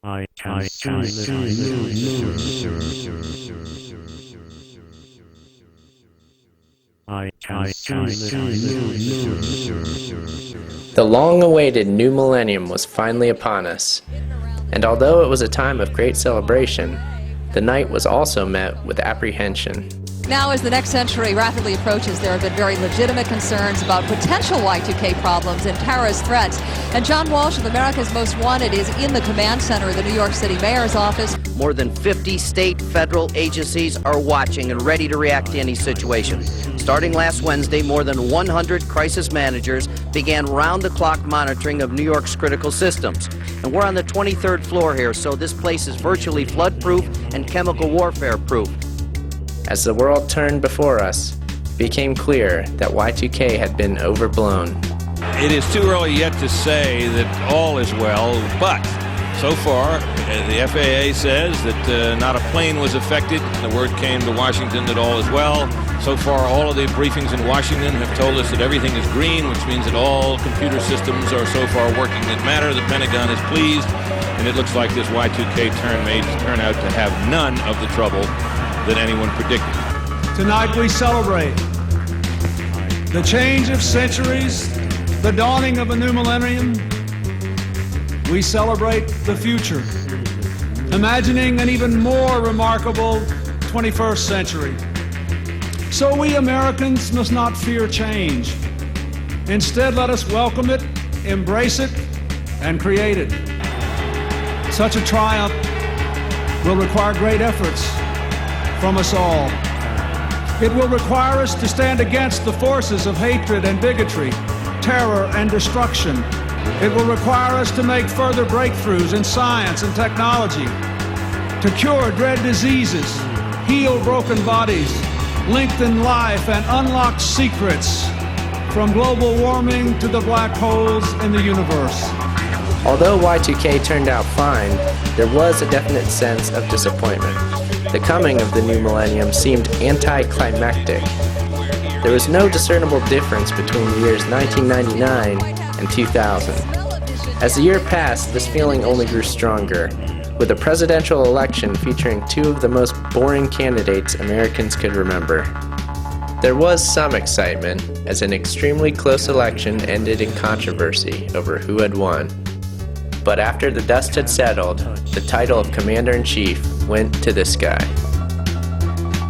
The long-awaited new millennium was finally upon us, and although it was a time of great celebration, the night was also met with apprehension. Now, as the next century rapidly approaches, there have been very legitimate concerns about potential Y2K problems and terrorist threats. And John Walsh of America's Most Wanted is in the command center of the New York City Mayor's office. More than 50 state federal agencies are watching and ready to react to any situation. Starting last Wednesday, more than 100 crisis managers began round-the-clock monitoring of New York's critical systems. And we're on the 23rd floor here, so this place is virtually flood-proof and chemical warfare-proof. As the world turned before us, it became clear that Y2K had been overblown. It is too early yet to say that all is well, but so far the FAA says that not a plane was affected. The word came to Washington that all is well. So far all of the briefings in Washington have told us that everything is green, which means that all computer systems are so far working that matter. The Pentagon is pleased, and it looks like this Y2K turn may turn out to have none of the trouble that anyone predicted. Tonight we celebrate the change of centuries, the dawning of a new millennium. We celebrate the future, imagining an even more remarkable 21st century. So we Americans must not fear change. Instead, let us welcome it, embrace it, and create it. Such a triumph will require great efforts from us all. It will require us to stand against the forces of hatred and bigotry, terror and destruction. It will require us to make further breakthroughs in science and technology, to cure dread diseases, heal broken bodies, lengthen life, and unlock secrets from global warming to the black holes in the universe. Although Y2K turned out fine, there was a definite sense of disappointment. The coming of the new millennium seemed anticlimactic. There was no discernible difference between the years 1999 and 2000. As the year passed, this feeling only grew stronger, with a presidential election featuring two of the most boring candidates Americans could remember. There was some excitement, as an extremely close election ended in controversy over who had won. But after the dust had settled, the title of Commander-in-Chief went to this guy.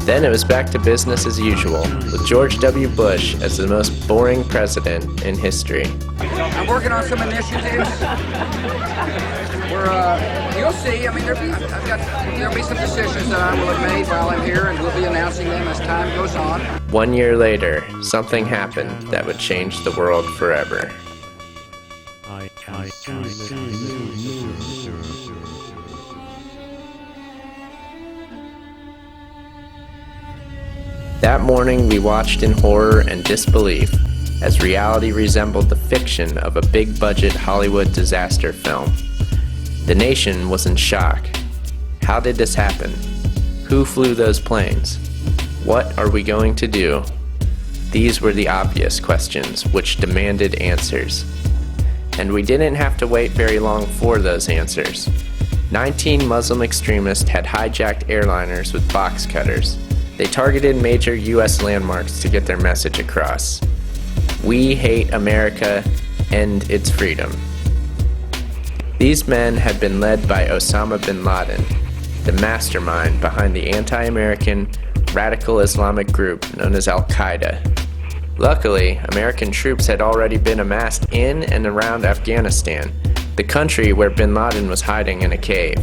Then it was back to business as usual, with George W. Bush as the most boring president in history. I'm working on some initiatives. You'll see, I mean, there'll be some decisions that I will have made while I'm here, and we'll be announcing them as time goes on. 1 year later, something happened that would change the world forever. That morning we watched in horror and disbelief as reality resembled the fiction of a big-budget Hollywood disaster film. The nation was in shock. How did this happen? Who flew those planes? What are we going to do? These were the obvious questions which demanded answers. And we didn't have to wait very long for those answers. 19 Muslim extremists had hijacked airliners with box cutters. They targeted major U.S. landmarks to get their message across. We hate America and its freedom. These men had been led by Osama bin Laden, the mastermind behind the anti-American radical Islamic group known as Al-Qaeda. Luckily, American troops had already been amassed in and around Afghanistan, the country where bin Laden was hiding in a cave.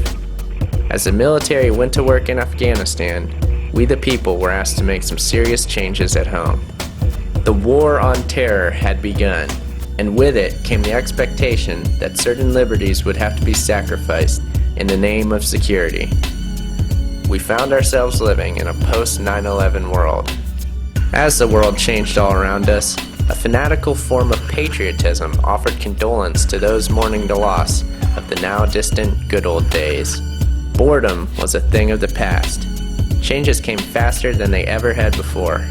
As the military went to work in Afghanistan, we the people were asked to make some serious changes at home. The war on terror had begun, and with it came the expectation that certain liberties would have to be sacrificed in the name of security. We found ourselves living in a post-9/11 world. As the world changed all around us, a fanatical form of patriotism offered condolence to those mourning the loss of the now distant good old days. Boredom was a thing of the past. Changes came faster than they ever had before.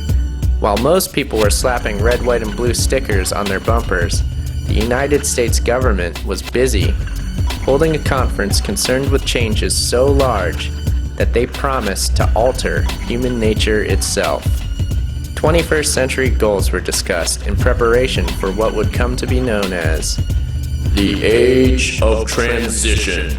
While most people were slapping red, white, and blue stickers on their bumpers, the United States government was busy holding a conference concerned with changes so large that they promised to alter human nature itself. 21st century goals were discussed in preparation for what would come to be known as the Age of Transition.